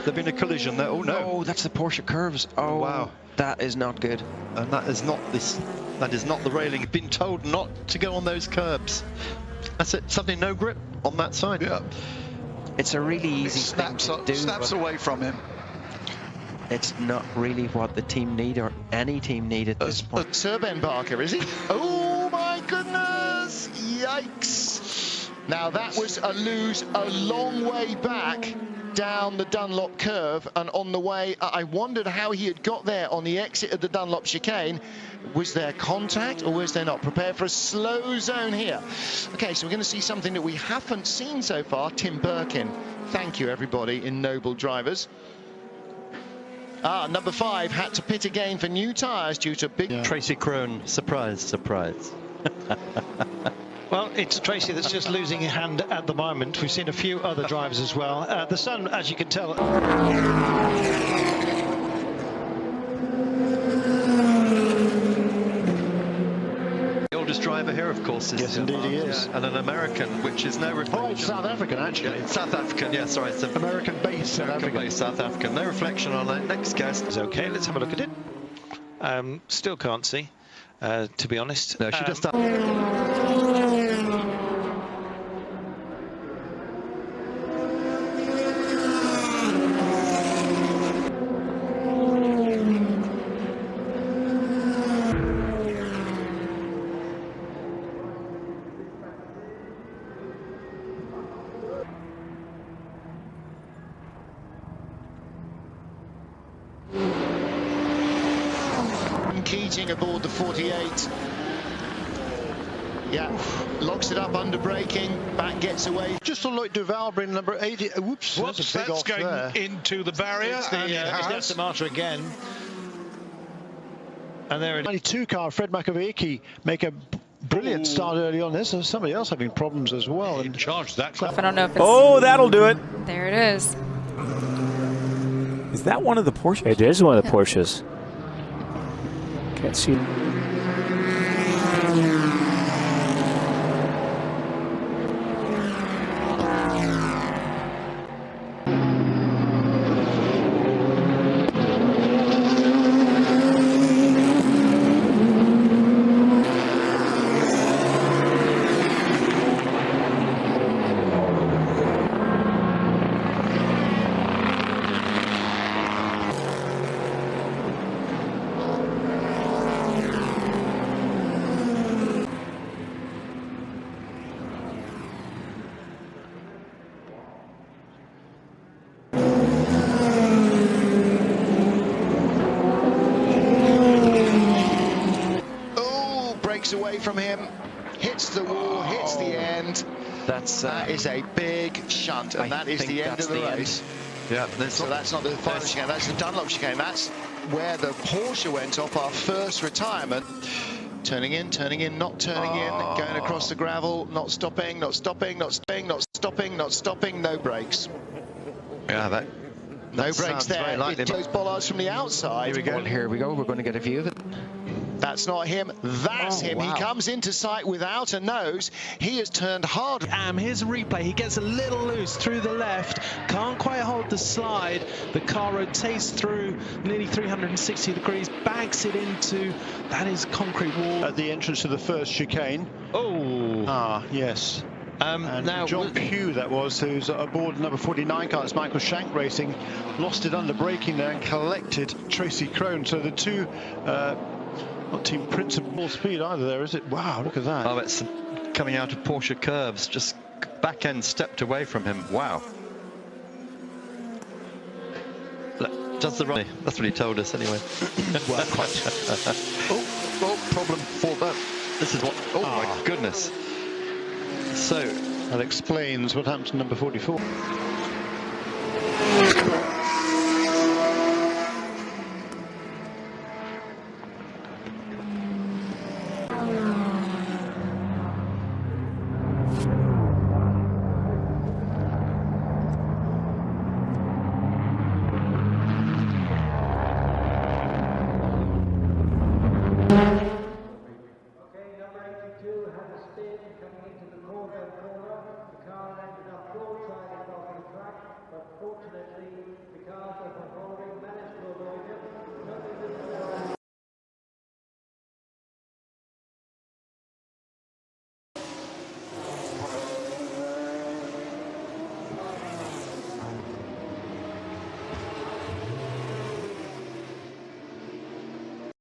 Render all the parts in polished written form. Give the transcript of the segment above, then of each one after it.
There's been a collision there. Oh no! Oh, that's the Porsche curves. Oh wow, that is not good. And that is not this. That is not the railing. Been told not to go on those curbs. That's it. Something no grip on that side. Yeah. It's a really easy thing to do. Snaps away from him. It's not really what the team need or any team need at this point. Serben Barker, is he? Oh my goodness! Yikes! Now that was a lose a long way back down the Dunlop curve, and on the way, I wondered how he had got there on the exit of the Dunlop chicane. Was there contact or was there not? Prepare for a slow zone here. Okay, so we're going to see something that we haven't seen so far. Tim Birkin. Thank you, everybody in Noble Drivers. Number 5 had to pit again for new tyres due to big... Tracy Crone, surprise, surprise. Well, it's Tracy that's just losing a hand at the moment. We've seen a few other drivers as well. The sun, as you can tell... The oldest driver here, of course, is... Yes, indeed he is. And an American, which is no reflection... Oh, it's South African, actually. Yeah, South African, yeah, sorry. It's American-based South African. American-based South African. No reflection on that next guest. It's okay, let's have a look at it. Still can't see, to be honest. No, she just... Keating aboard the 48. Yeah, locks it up under braking, back gets away. Just on Lloyd Duval, bring number 80. Whoops, Whoops, that's going there. into the barrier. It's the Marta again. And there it is. 92 car, Fred McAveiky, make a brilliant start early on this. There's somebody else having problems as well. In charge that. I don't know if it's... Oh, that'll do it. There it is. Is that one of the Porsches? It is one of the Porsches. Can't see. Away from him, hits the wall, hits the end. That is a big shunt, and that is the end of the race. Yeah, so that's not the final chicane, that's the Dunlop chicane. That's where the Porsche went off our first retirement. Turning in, not turning in, going across the gravel, not stopping, not stopping, not stopping, not stopping, not stopping, no brakes. Yeah, that no brakes there. It goes bollards from the outside. Here we go. Well, here we go. We're going to get a view of it. That's not him, that's him. Wow. He comes into sight without a nose. He has turned hard. Here's a replay. He gets a little loose through the left, can't quite hold the slide. The car rotates through nearly 360 degrees, banks it into, that is concrete wall. At the entrance to the first chicane. Oh. Yes. And now John Pugh, that was, who's aboard number 49 car. It's Michael Shank Racing. Lost it under braking there and collected Tracy Crone. So the two... not Team Principal speed either there, is it? Wow, look at that. Oh, it's coming out of Porsche curves, just back end stepped away from him. Wow. Does the run? That's what he told us anyway. Well, quite. Oh, problem for that. This is what. Oh my goodness. So that explains what happened to number 44.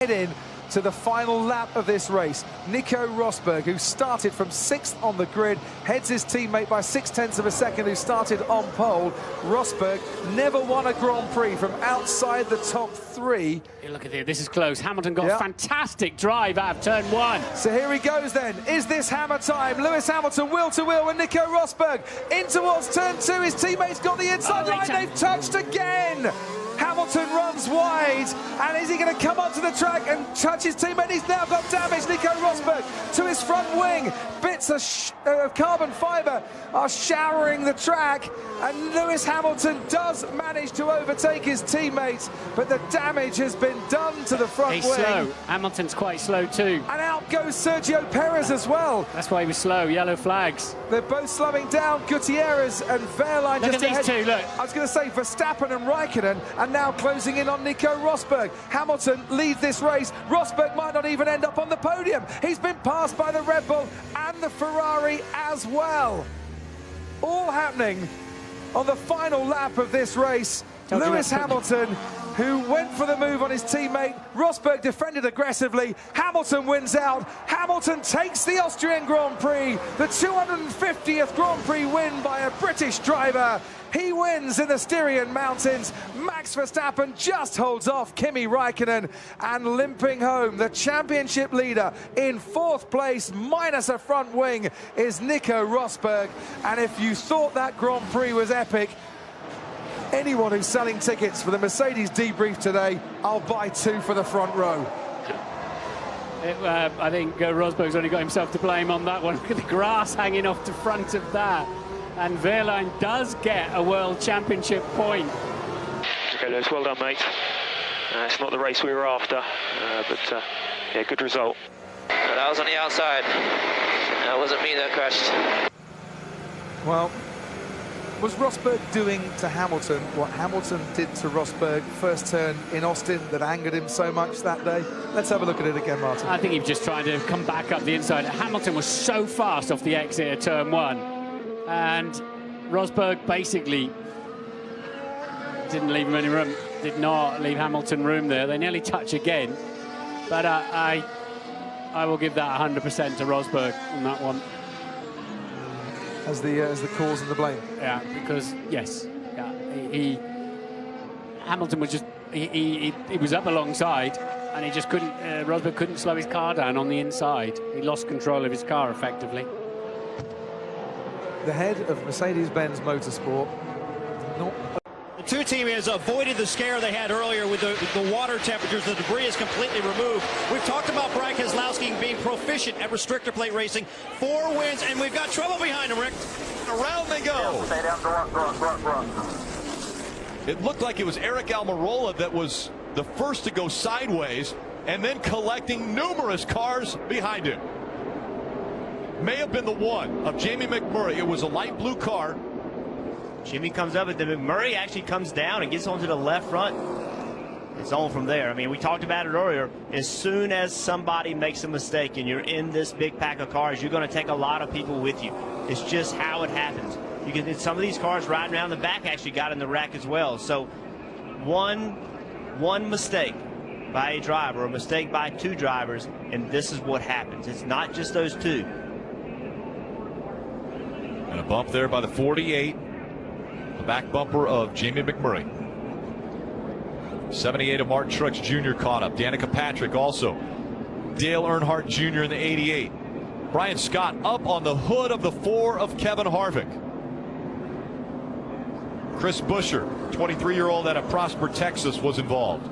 In to the final lap of this race. Nico Rosberg, who started from 6th on the grid, heads his teammate by 0.6 of a second, who started on pole. Rosberg never won a Grand Prix from outside the top 3. Hey, look at this, this is close. Hamilton got a fantastic drive out of turn 1. So here he goes then. Is this hammer time? Lewis Hamilton wheel to wheel with Nico Rosberg in towards turn 2. His teammate's got the inside line. They've touched again. Hamilton runs wide, and is he going to come onto the track and touch his teammate? He's now got damage. Nico Rosberg to his front wing. Bits of carbon fibre are showering the track, and Lewis Hamilton does manage to overtake his teammates, but the damage has been done to the front wing. He's slow. Hamilton's quite slow too. And out goes Sergio Perez as well. That's why he was slow. Yellow flags. They're both slowing down. Gutierrez and Wehrlein Look just at these ahead. two, look. I was going to say Verstappen and Raikkonen are now closing in on Nico Rosberg. Hamilton leads this race. Rosberg might not even end up on the podium. He's been passed by the Red Bull and the Ferrari as well. All happening on the final lap of this race. Lewis Hamilton, who went for the move on his teammate. Rosberg defended aggressively. Hamilton wins out. Hamilton takes the Austrian Grand Prix, the 250th Grand Prix win by a British driver. He wins in the Styrian Mountains. Max Verstappen just holds off Kimi Raikkonen, and limping home, the championship leader in 4th place, minus a front wing, is Nico Rosberg. And if you thought that Grand Prix was epic, anyone who's selling tickets for the Mercedes debrief today, I'll buy 2 for the front row. I think Rosberg's only got himself to blame on that one. Look at the grass hanging off the front of that. And Wehrlein does get a World Championship point. Okay, Lewis, well done, mate. It's not the race we were after, but yeah, good result. That was on the outside. That wasn't me that crashed. Well, was Rosberg doing to Hamilton what Hamilton did to Rosberg first turn in Austin that angered him so much that day? Let's have a look at it again, Martin. I think he was just trying to come back up the inside. Hamilton was so fast off the exit of turn 1. And Rosberg basically didn't leave him any room, did not leave Hamilton room there. They nearly touch again, but I will give that 100% to Rosberg on that one. As the cause and the blame. Yeah, because yes, yeah, Hamilton was just he was up alongside, and he just couldn't. Rosberg couldn't slow his car down on the inside. He lost control of his car effectively. The head of Mercedes-Benz Motorsport. The two teammates avoided the scare they had earlier with the water temperatures. The debris is completely removed. We've talked about Brian Keselowski being proficient at restrictor plate racing. 4 wins, and we've got trouble behind him, Rick. Around they go. It looked like it was Eric Almirola that was the first to go sideways, and then collecting numerous cars behind him. May have been the one of Jamie McMurray. It was a light blue car. Jimmy comes up, and then McMurray actually comes down and gets onto the left front. It's on from there. I mean, we talked about it earlier. As soon as somebody makes a mistake and you're in this big pack of cars, you're going to take a lot of people with you. It's just how it happens. You can, some of these cars riding around the back actually got in the wreck as well. So one mistake by a driver, or a mistake by 2 drivers, and this is what happens. It's not just those 2. And a bump there by the 48. The back bumper of Jamie McMurray. 78 of Martin Truex Jr. caught up. Danica Patrick also Dale Earnhardt Jr. in the 88. Brian Scott up on the hood of the 4 of Kevin Harvick. Chris Buescher, 23-year-old out of Prosper, Texas, was involved.